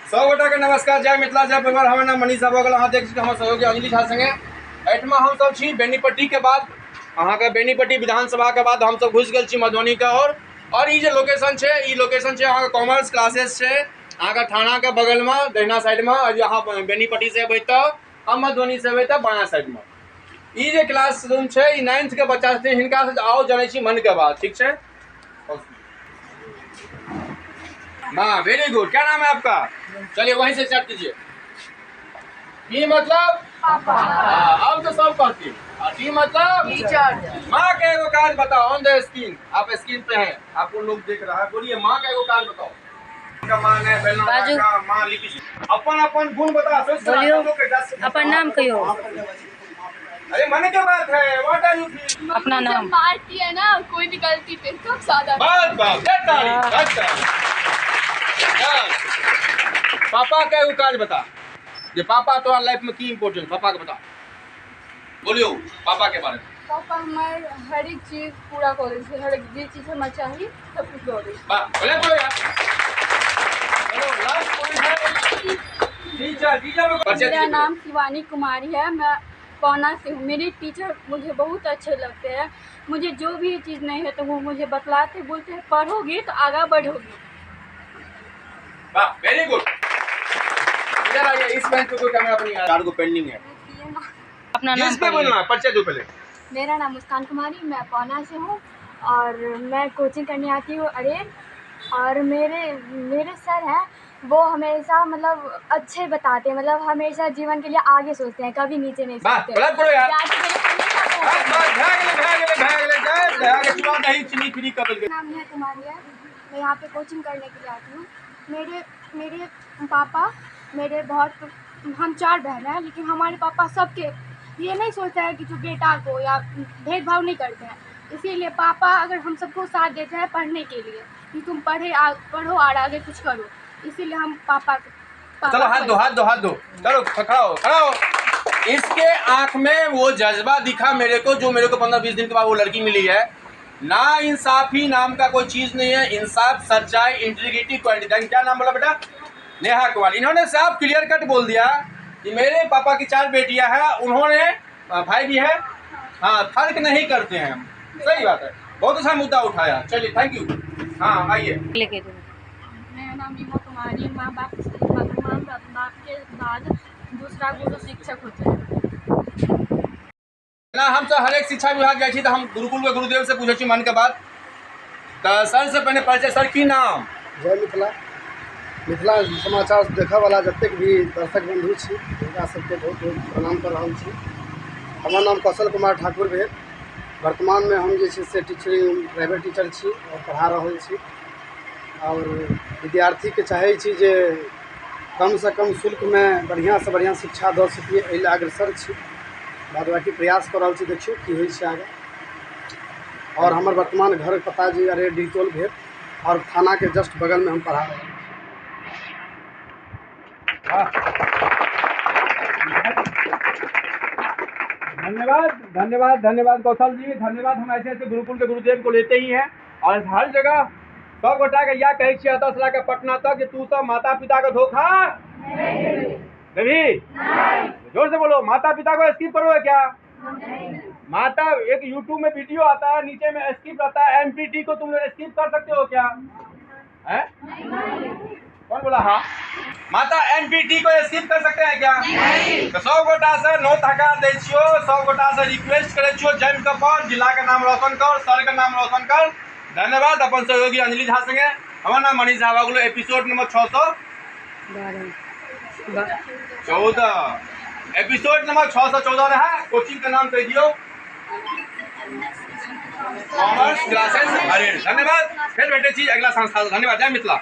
सब गोटा के नमस्कार। जय मिथिला जय परिवार। हमारा नाम मनीष साहब अहाँ देख सकते हम सहयोगी अंजलि झा संगे एहिठमा हम सब छी बेनीपट्टी के बाद अहाँ के बेनीपट्टी विधानसभा के बाद हम सब घुस गेल छी मधुबनी के और ई जे लोकेशन छै ई लोकेशन छै अहाँ के कॉमर्स क्लासेस छै अहाँ के थाना के बगल में दहिना साइड में अहाँ बेनीपट्टी से एबै तऽ हम मधुबनी से एबै तऽ बायां साइड में ई जे क्लासरूम छै ई 9th के बच्चा छै हिनका से आओ जानै छी मन के बात। ठीक है हाँ वेरी गुड। क्या नाम है आपका? चलिए वहीं से स्टार्ट कीजिए। टी मतलब पापा। अब तो सब कहती टी मतलब टीचर। माँ का एगो काज बताओ ऑन द स्क्रीन। आप स्क्रीन पे हैं आपको लोग देख रहा है। बोलिए माँ का एगो काज बताओ। का मान है बाजू माँ लिखी अपन अपन गुण बता बोलियो अपन नाम कहियो। अरे मन के बात है। व्हाट आर यू अपना नाम मारती है ना कोई भी गलती पे कब सादा बस पापा का एगो काज बता जे पापा तोरा लाइफ में की इम्पोर्टेंट पापा के बता। बोलियो पापा के बारे में। पापा हमारे हर एक चीज पूरा करे छै हर एक जे चीज हमरा चाहिए सब कुछ दे दे। वाह बोले बोलो यार। चलो लास्ट पॉइंट है टीचर मेरा नाम शिवानी कुमारी है। मैं पौना से हूँ। मेरे टीचर मुझे बहुत अच्छे लगते हैं। मुझे जो भी चीज़ नहीं है तो वो मुझे बतलाते बोलते हैं पढ़ोगे तो आगे बढ़ोगे। वाह वेरी गुड। इधर आइए इस बेंच पे कोई कैमरा पर नहीं आ। चार को पेंडिंग है। अपना नाम जिस पे बोलना है परिचय दो पहले। मेरा नाम मुस्कान कुमारी मैं पौना से हूँ और मैं कोचिंग करने आती हूँ अरे और मेरे सर हैं वो हमेशा मतलब अच्छे बताते हैं मतलब हमेशा जीवन के लिए आगे सोचते हैं कभी नीचे नहीं सोचते। नाम नेहा कुमारी है। मैं यहाँ पे कोचिंग करने के लिए आती हूँ। मेरे पापा मेरे बहुत हम 4 बहन हैं लेकिन हमारे पापा सबके ये नहीं सोचता है कि जो बेटा को या भेदभाव नहीं करते हैं। इसीलिए पापा अगर हम सबको साथ देते हैं पढ़ने के लिए कि तुम पढ़ो और आगे कुछ करो इसीलिए हम पापा चलो हाथ दो चलो खड़ा हो। इसके आंख में वो जज्बा दिखा मेरे को जो मेरे को 15-20 दिन के बाद वो लड़की मिली है। ना इंसाफी नाम का कोई चीज नहीं है। इंसाफ सच्चाई इंटीग्रिटी क्वालिटी। क्या नाम बोला बेटा? नेहा कुमार। इन्होंने साफ क्लियर कट बोल दिया कि मेरे पापा की 4 बेटियां हैं। उन्होंने भाई भी है हाँ फर्क नहीं करते हैं। सही बात है। बहुत अच्छा मुद्दा उठाया। चलिए थैंक यू। हाँ आइए। मेरा नाम नेहा कुमारी। माँ बाप के बाद दूसरा गुरु शिक्षक होते हैं। ना हम सब हर एक शिक्षा विभाग जाए तो हम गुरुकुल के गुरुदेव से पूछे मन के बात तो सर से पहले परिचय। सर की नाम? जय मिथिला। मिथिला समाचार देखा वाला जतेक भी दर्शक बंधु छी हुनका सबके बहुत बहुत प्रणाम कर रहल छी। हमर नाम कौशल कुमार ठाकुर भेल। वर्तमान में हम जे छै से टीचरिंग प्राइवेट टीचर छी और पढ़ा रहल छी और विद्यार्थी के चाहे छी जे कम से कम शुल्क में बढ़िया से बढ़िया शिक्षा दे सकिए एहि लेल अग्रसर छी। बाद बाकी प्रयास कर रहल छी देखियो की होइ छै आगे। और हमर वर्तमान घर पता जी अरे डिटोल भेल और थाना के जस्ट बगल में हम पढ़ा रहे हैं। धन्यवाद कौशल जी। धन्यवाद। हम ऐसे ऐसे गुरुकुल के गुरुदेव को लेते ही हैं और हर जगह सब गोटा के यह कहे छियै 10 लाख पटना तक कि तू सब माता पिता का धोखा नहीं। जोर से बोलो माता पिता को स्किप करोगे क्या? माता एक यूट्यूब में वीडियो आता है नीचे में स्किप आता है। एमपीटी को तुम लोग स्किप कर सकते हो क्या? है कौन बोला? हाँ माता एनपीटी को स्किप कर सकते हैं क्या? तो सब गोटा से नोट हकार दे छियो। सब गोटा से रिक्वेस्ट करे छियो जम के पढ़ जिला के नाम रोशन कर सर के नाम रोशन कर। धन्यवाद। अपन सहयोगी अंजलि झा संगे हमारा नाम मनीष झा बागुलो। एपिसोड नंबर 614 एपिसोड नंबर 614 रहा। कोचिंग का नाम कह दियो कॉमर्स क्लासेस। धन्यवाद। फिर बैठे छी अगला संस्था। धन्यवाद। जय मिथिला।